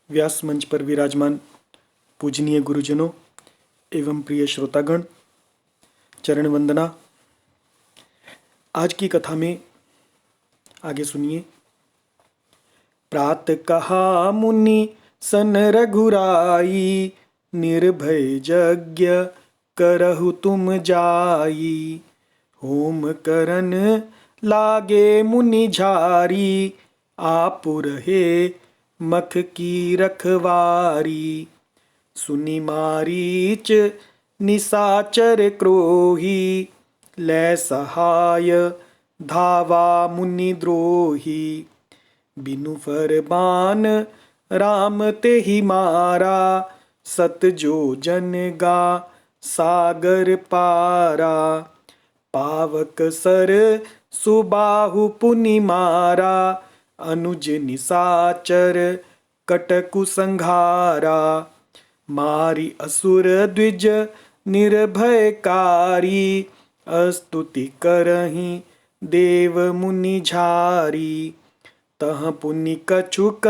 व्यास मंच पर विराजमान पूजनीय गुरुजनों एवं प्रिय श्रोतागण, चरण वंदना। आज की कथा में आगे सुनिए। प्रात कहा मुनि सन रघुराई, निर्भय यज्ञ करहु तुम जाई। होम करन लागे मुनि झारी, आपु रहे मख की रखवारी। सुनि मारीच निसाचर क्रोही, लै सहाय धावा मुनि द्रोही। बिनु फरमान राम तेहि मारा, सत जो जन गा सागर पारा। पावक सर सुबाहु पुनि मारा, अनुज निसाचर कटकु संघारा। मारी असुर द्विज निर्भयकारी, स्तुति करहि देव मुनि झारी। तह पुनि कछुक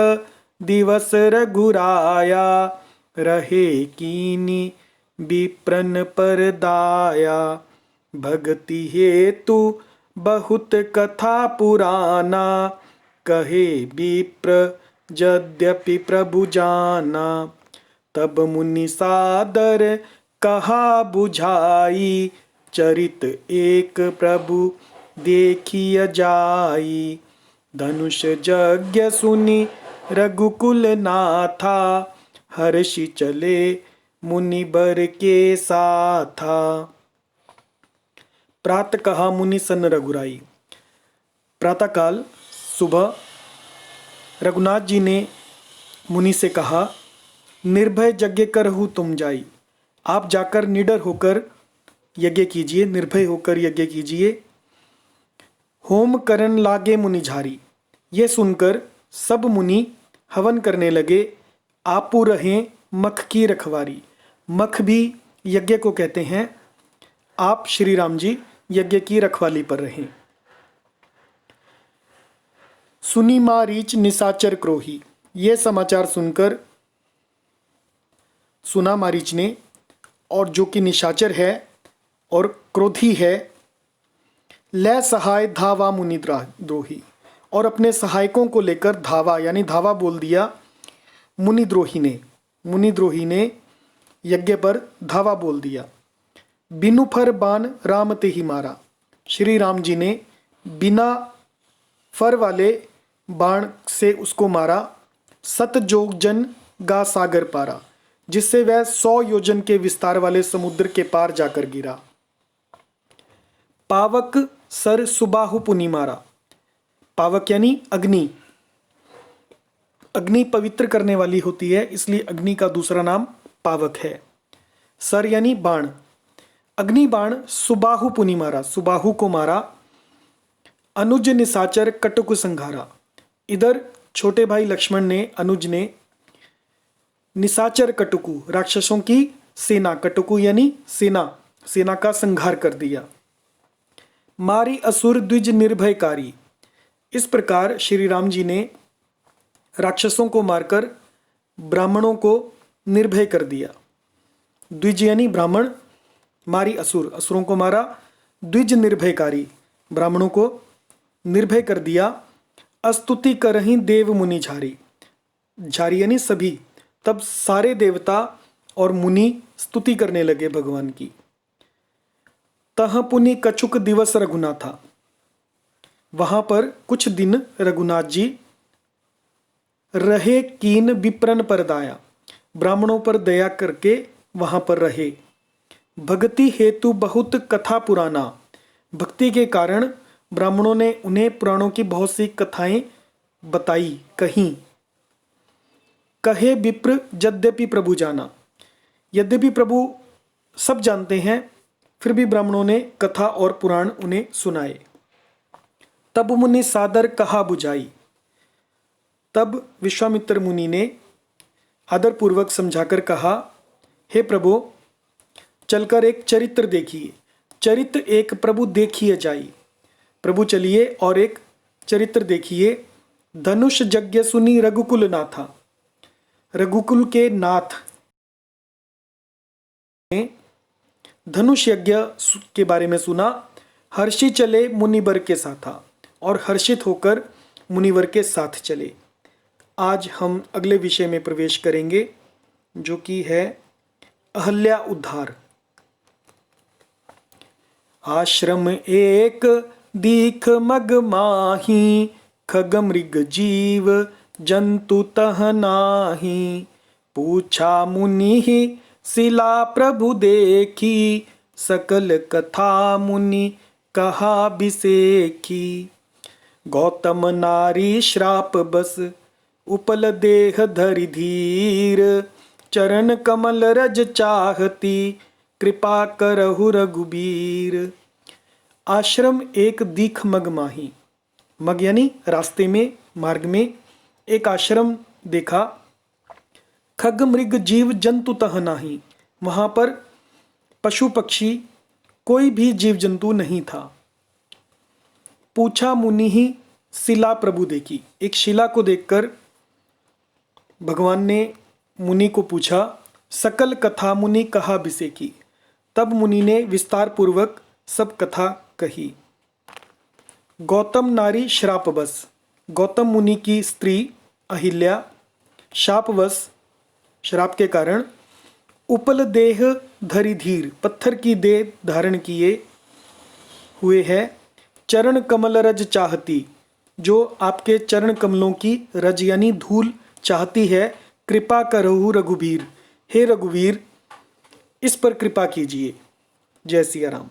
दिवस रघुराया, रहे कीनी विप्रन पर दाया। भगति हेतु बहुत कथा पुराना, कहे विप्र यद्यपि प्रभु जाना। तब मुनि सादर कहा बुझाई, चरित एक प्रभु देखिय जाई। धनुष यज्ञ सुनि रघुकुल नाथा, हर्षि चले मुनि बर के साथा। प्रात कहा मुनि सन रघुराई। प्रातःकाल सुबह रघुनाथ जी ने मुनि से कहा, निर्भय यज्ञ करहु तुम जाई। आप जाकर निडर होकर यज्ञ कीजिए, निर्भय होकर यज्ञ कीजिए। होम करन लागे मुनि झारी। ये सुनकर सब मुनि हवन करने लगे। आपू रहें मख की रखवारी। मख भी यज्ञ को कहते हैं। आप श्री राम जी यज्ञ की रखवाली पर रहें। सुनि मारीच निसाचर क्रोही। ये समाचार सुनकर सुना मारीच ने, और जो कि निशाचर है और क्रोधी है। लै सहाय धावा मुनि द्रोही। और अपने सहायकों को लेकर धावा यानी धावा बोल दिया मुनि द्रोही ने यज्ञ पर धावा बोल दिया। बिनु फर बाण राम तेहि मारा। श्री राम जी ने बिना फर वाले बाण से उसको मारा। सत जोजन गा सागर पारा, जिससे वह 100 योजन के विस्तार वाले समुद्र के पार जाकर गिरा। पावक सर सुबाहु पुनि मारा। पावक यानी अग्नि। अग्नि पवित्र करने वाली होती है, इसलिए अग्नि का दूसरा नाम पावक है। सर यानी बाण। अग्नि बाण सुबाहु पुनि मारा, सुबाहु को मारा। अनुज निसाचर कटुक संघारा। इधर छोटे भाई लक्ष्मण ने, अनुज ने निसाचर कटुकु राक्षसों की सेना, कटुकु यानी सेना का संहार कर दिया। मारी असुर द्विज निर्भयकारी। इस प्रकार श्री राम जी ने राक्षसों को मारकर ब्राह्मणों को निर्भय कर दिया। द्विज यानी ब्राह्मण, मारी असुर, असुरों को मारा। द्विज निर्भयकारी, ब्राह्मणों को निर्भय कर दिया। अस्तुति करहि देव मुनि झारी। झारी यानी सभी। तब सारे देवता और मुनि स्तुति करने लगे भगवान की। तह पुनि कछुक दिवस रघुनाथा। वहां पर कुछ दिन रघुनाथ जी रहे कीन विप्रन पर दाया। ब्राह्मणों पर दया करके वहां पर रहे। भक्ति हेतु बहुत कथा पुराना। भक्ति के कारण ब्राह्मणों ने उन्हें पुराणों की बहुत सी कथाएं बताई, कहीं। कहे विप्र यद्यपि प्रभु जाना। यद्यपि प्रभु सब जानते हैं, फिर भी ब्राह्मणों ने कथा और पुराण उन्हें सुनाए। तब मुनि सादर कहा बुझाई। तब विश्वामित्र मुनि ने आदरपूर्वक समझाकर कहा, हे प्रभु, चलकर एक चरित्र देखिए। चरित्र एक प्रभु देखिए जाई। प्रभु चलिए और एक चरित्र देखिए। धनुष यज्ञ सुनी रघुकुल नाथा। रघुकुल के नाथ ने धनुष यज्ञ के बारे में सुना। हर्षि चले मुनिवर के साथा, और हर्षित होकर मुनिवर के साथ चले। आज हम अगले विषय में प्रवेश करेंगे, जो कि है अहल्या उद्धार। आश्रम एक दीख मग माही, खग मृग जीव जंतु तह नाही। पूछा मुनि शिला प्रभु देखी, सकल कथा मुनि कहा बिसेखी। गौतम नारी श्राप बस, उपल देह धरि धीर। चरण कमल रज चाहती, कृपा करहु रघुबीर। आश्रम एक दीख मग माही, मग यानी रास्ते में, मार्ग में एक आश्रम देखा। खग मृग जीव जंतु तह नाही, वहाँ पर पशु पक्षी कोई भी जीव जंतु नहीं था। पूछा मुनि ही शिला प्रभु देखी, एक शिला को देखकर भगवान ने मुनि को पूछा, सकल कथा मुनि कहा बिसेकी। तब मुनि ने विस्तार पूर्वक सब कथा कही। गौतम नारी श्रापवश, गौतम मुनि की स्त्री अहिल्या शापवश, श्राप के कारण, उपल देह धरि धीर, पत्थर की देह धारण किए हुए है। चरण कमल रज चाहती, जो आपके चरण कमलों की रज यानी धूल चाहती है। कृपा करहु रघुबीर, हे रघुवीर इस पर कृपा कीजिए। जय सिया राम।